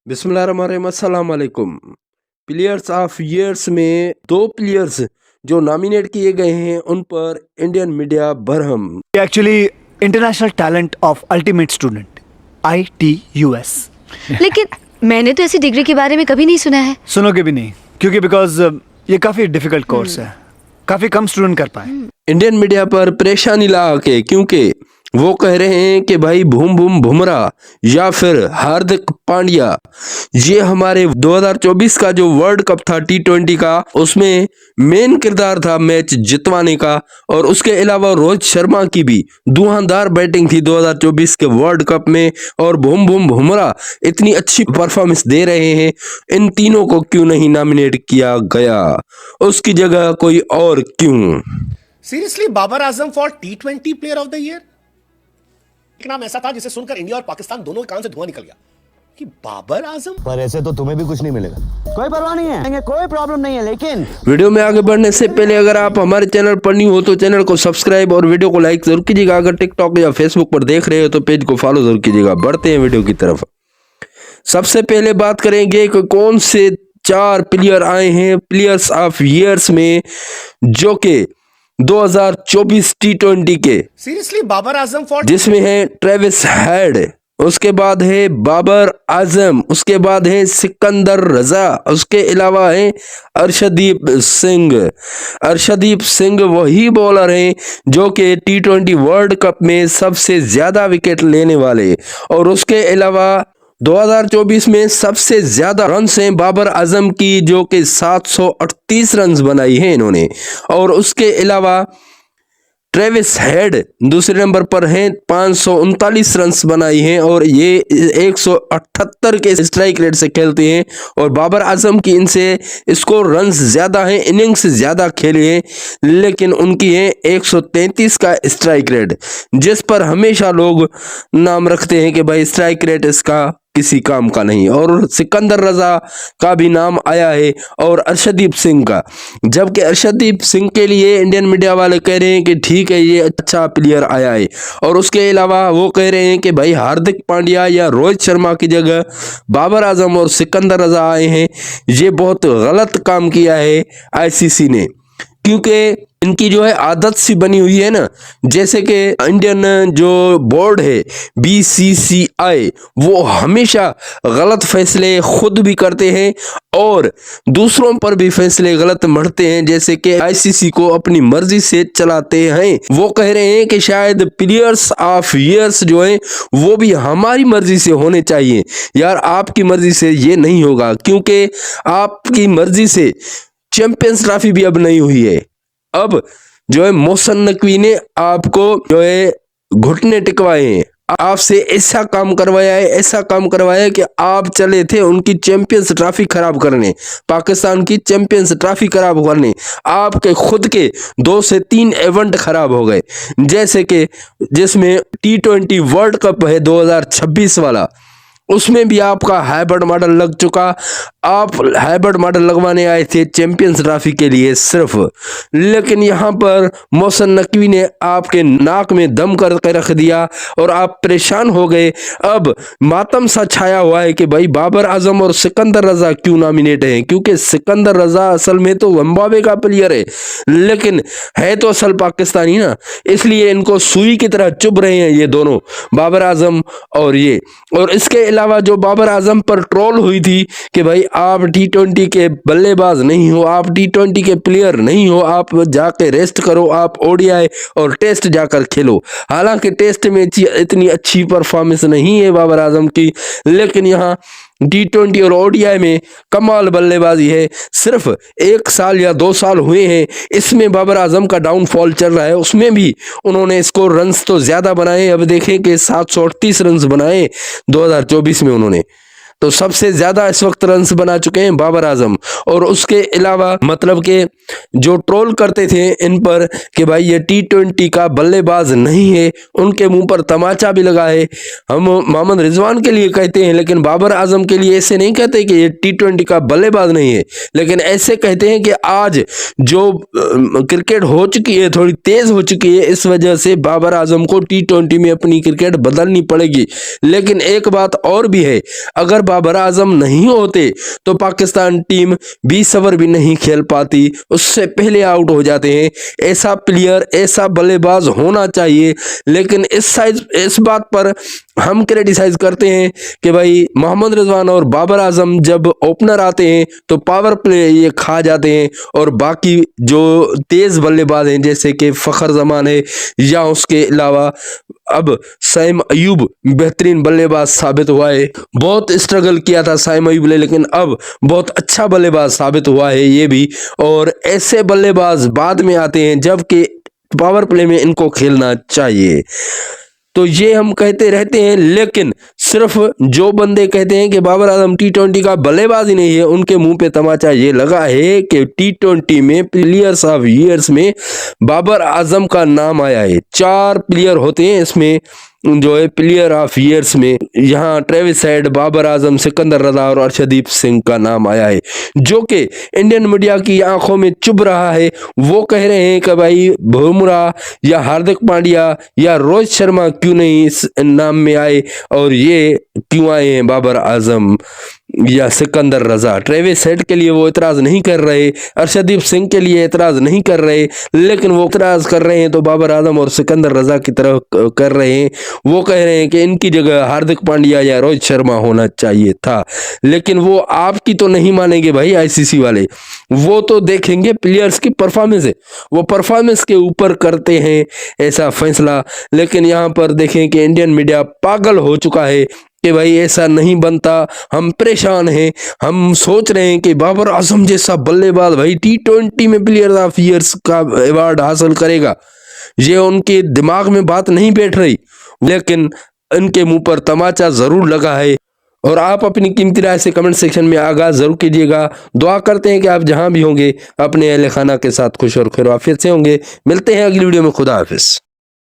बिस्मिल्लाहिर्रहमानिर्रहीम अस्सलाम वालेकुम। प्लेयर्स ऑफ ईयर्स में दो प्लेयर्स जो नॉमिनेट किए गए हैं उन पर Indian media Barham. Actually international talent of ultimate student ITUS। लेकिन मैंने तो ऐसी डिग्री के बारे में कभी नहीं सुना है। सुनोगे भी नहीं क्योंकि बिकॉज ये काफी डिफिकल्ट कोर्स है, काफी कम स्टूडेंट कर पाए। इंडियन मीडिया पर परेशानी ला के, क्योंकि वो कह रहे हैं कि भाई बूम बूम बुमराह या फिर हार्दिक पांड्या, ये हमारे 2024 का जो वर्ल्ड कप था T20 का, उसमें मेन किरदार था मैच जितवाने का। और उसके अलावा रोहित शर्मा की भी धुआंधार बैटिंग थी 2024 के वर्ल्ड कप में। और बूम बूम बुमराह इतनी अच्छी परफॉर्मेंस दे रहे हैं, इन तीनों को क्यों नहीं नॉमिनेट किया गया? उसकी जगह कोई और क्यों? Seriously Babar Azam for T20 player of the year? एक नाम ऐसा था जिसे सुनकर इंडिया और पाकिस्तान दोनों के कान से धुआं निकल गया कि बाबर आजम। पर ऐसे तो तुम्हें भी कुछ नहीं मिलेगा। कोई परवाह नहीं है, कोई प्रॉब्लम नहीं है। लेकिन वीडियो में आगे बढ़ने से पहले अगर आप हमारे चैनल पर न्यू हो तो चैनल को सब्सक्राइब और वीडियो को लाइक जरूर कीजिएगा। अगर टिकटॉक या फेसबुक पर देख रहे हो तो पेज को फॉलो जरूर कीजिएगा। बढ़ते हैं वीडियो की तरफ। सबसे पहले बात करेंगे कि कौन से 4 प्लेयर आए हैं प्लेयर्स ऑफ ईयर्स में, जो कि 2024 T20 के, सीरियसली बाबर आजम फॉर जिसमें है ट्रेविस हेड, उसके बाद है बाबर आजम, उसके बाद है सिकंदर रजा, उसके अलावा है अर्शदीप सिंह। अर्शदीप सिंह वही बॉलर हैं जो कि T20 वर्ल्ड कप में सबसे ज्यादा विकेट लेने वाले। और उसके अलावा 2024 में सबसे ज्यादा रन्स हैं बाबर आजम की, जो कि 738 रन्स बनाई हैं इन्होंने। और उसके अलावा ट्रेविस हेड दूसरे नंबर पर हैं, 539 रन्स बनाई हैं और ये 178 के स्ट्राइक रेट से खेलते हैं। और बाबर आजम की इनसे स्कोर रन्स ज्यादा हैं, इनिंग्स ज्यादा खेले हैं, लेकिन उनकी है 133 का स्ट्राइक रेट, जिस पर हमेशा लोग नाम रखते हैं कि भाई स्ट्राइक रेट इसका किसी काम का नहीं। और सिकंदर रजा का भी नाम आया है और अर्शदीप सिंह का, जबकि अर्शदीप सिंह के लिए इंडियन मीडिया वाले कह रहे हैं कि ठीक है ये अच्छा प्लेयर आया है। और उसके अलावा वो कह रहे हैं कि भाई हार्दिक पांड्या या रोहित शर्मा की जगह बाबर आजम और सिकंदर रजा आए हैं। ये बहुत गलत काम किया है ICC ने, क्योंकि इनकी जो है आदत सी बनी हुई है ना, जैसे कि इंडियन जो बोर्ड है BCCI, वो हमेशा गलत फैसले खुद भी करते हैं और दूसरों पर भी फैसले गलत मढ़ते हैं, जैसे कि ICC को अपनी मर्जी से चलाते हैं। वो कह रहे हैं कि शायद प्लेयर्स ऑफ ईयर्स जो है वो भी हमारी मर्जी से होने चाहिए। यार आपकी मर्जी से ये नहीं होगा, क्योंकि आपकी मर्जी से चैंपियंस ट्रॉफी भी अब नहीं हुई है। अब जो है मोहसिन नकवी ने आपको जो है घुटने टिकवाए हैं, आपसे ऐसा काम करवाया है, ऐसा काम करवाया है कि आप चले थे उनकी चैंपियंस ट्रॉफी खराब करने, पाकिस्तान की चैंपियंस ट्रॉफी खराब करने। आपके खुद के 2 से 3 इवेंट खराब हो गए, जैसे कि जिसमें T20 वर्ल्ड कप है 2026 वाला, उसमें भी आपका हाइब्रिड मॉडल लग चुका। आप हाइब्रिड मॉडल लगवाने आए थे चैंपियंस ट्रॉफी के लिए सिर्फ, लेकिन यहाँ पर मोहसिन नकवी ने आपके नाक में दम करके रख दिया और आप परेशान हो गए। अब मातम सा छाया हुआ है कि भाई बाबर आजम और सिकंदर रजा क्यों नॉमिनेट हैं, क्योंकि सिकंदर रजा असल में तो जिम्बाब्वे का प्लेयर है, लेकिन है तो असल पाकिस्तानी ना, इसलिए इनको सुई की तरह चुभ रहे हैं ये दोनों, बाबर आजम और ये। और इसके अलावा जो बाबर आजम पर ट्रोल हुई थी कि भाई आप T20 के बल्लेबाज नहीं हो, आप T20 के प्लेयर नहीं हो, आप जाके रेस्ट करो, आप ODI और टेस्ट जाकर खेलो। हालांकि टेस्ट में इतनी अच्छी परफॉर्मेंस नहीं है बाबर आजम की, लेकिन यहाँ T20 और ODI में कमाल बल्लेबाजी है। सिर्फ 1 साल या 2 साल हुए हैं, इसमें बाबर आजम का डाउनफॉल चल रहा है, उसमें भी उन्होंने स्कोर रन्स तो ज्यादा बनाए। अब देखें कि 738 रन्स बनाए 2024 में उन्होंने, तो सबसे ज्यादा इस वक्त रन्स बना चुके हैं बाबर आजम। और उसके अलावा मतलब कि जो ट्रोल करते थे इन पर कि भाई ये T20 का बल्लेबाज नहीं है, उनके मुंह पर तमाचा भी लगा है। हम मोहम्मद रिजवान के लिए कहते हैं, लेकिन बाबर आजम के लिए ऐसे नहीं कहते कि ये T20 का बल्लेबाज नहीं है, लेकिन ऐसे कहते हैं कि आज जो क्रिकेट हो चुकी है, थोड़ी तेज हो चुकी है, इस वजह से बाबर आजम को T20 में अपनी क्रिकेट बदलनी पड़ेगी। लेकिन एक बात और भी है, अगर बाबर आजम नहीं होते तो पाकिस्तान टीम 20 ओवर भी नहीं खेल पाती, उससे पहले आउट हो जाते हैं। ऐसा प्लेयर, ऐसा बल्लेबाज होना चाहिए। लेकिन इस बात पर हम क्रिटिसाइज करते हैं कि भाई मोहम्मद रिजवान और बाबर आजम जब ओपनर आते हैं तो पावर प्ले ये खा जाते हैं, और बाकी जो तेज बल्लेबाज हैं जैसे कि फखर जमान है या उसके अलावा अब साइम अयूब बेहतरीन बल्लेबाज साबित हुआ है। बहुत स्ट्रगल किया था साइम अयूब ने, लेकिन अब बहुत अच्छा बल्लेबाज साबित हुआ है ये भी। और ऐसे बल्लेबाज बाद में आते हैं जबकि पावर प्ले में इनको खेलना चाहिए। तो ये हम कहते रहते हैं, लेकिन सिर्फ जो बंदे कहते हैं कि बाबर आजम T20 का बल्लेबाज ही नहीं है, उनके मुंह पे तमाचा ये लगा है कि T20 में प्लेयर्स ऑफ ईयर्स में बाबर आजम का नाम आया है। 4 प्लेयर होते हैं इसमें जो है प्लेयर ऑफ ईयर्स में, यहाँ ट्रेविस हेड, बाबर आजम, सिकंदर रजा और अर्शदीप सिंह का नाम आया है, जो कि इंडियन मीडिया की आंखों में चुभ रहा है। वो कह रहे हैं कि भाई बुमराह या हार्दिक पांड्या या रोहित शर्मा क्यों नहीं इस नाम में आए, और ये क्यों आए हैं बाबर आजम या सिकंदर रजा। ट्रेविस हेड के लिए वो इतराज नहीं कर रहे, अर्शदीप सिंह के लिए इतराज नहीं कर रहे, लेकिन वो इतराज कर रहे हैं तो बाबर आजम और सिकंदर रजा की तरफ कर रहे हैं। वो कह रहे हैं कि इनकी जगह हार्दिक पांड्या या रोहित शर्मा होना चाहिए था। लेकिन वो आपकी तो नहीं मानेंगे भाई आईसीसी वाले, वो तो देखेंगे प्लेयर्स की परफॉर्मेंस है, वो परफॉर्मेंस के ऊपर करते हैं ऐसा फैसला। लेकिन यहाँ पर देखें कि इंडियन मीडिया पागल हो चुका है कि भाई ऐसा नहीं बनता, हम परेशान हैं। हम सोच रहे हैं कि बाबर आजम जैसा बल्लेबाज भाई T20 में प्लेयर ऑफ ईयर्स का अवार्ड हासिल करेगा, ये उनके दिमाग में बात नहीं बैठ रही, लेकिन इनके मुंह पर तमाचा जरूर लगा है। और आप अपनी कीमती राय से कमेंट सेक्शन में आगाज जरूर कीजिएगा। दुआ करते हैं कि आप जहां भी होंगे अपने अहले खाना के साथ खुश और खैर आफियत से होंगे। मिलते हैं अगली वीडियो में। खुदा हाफिज।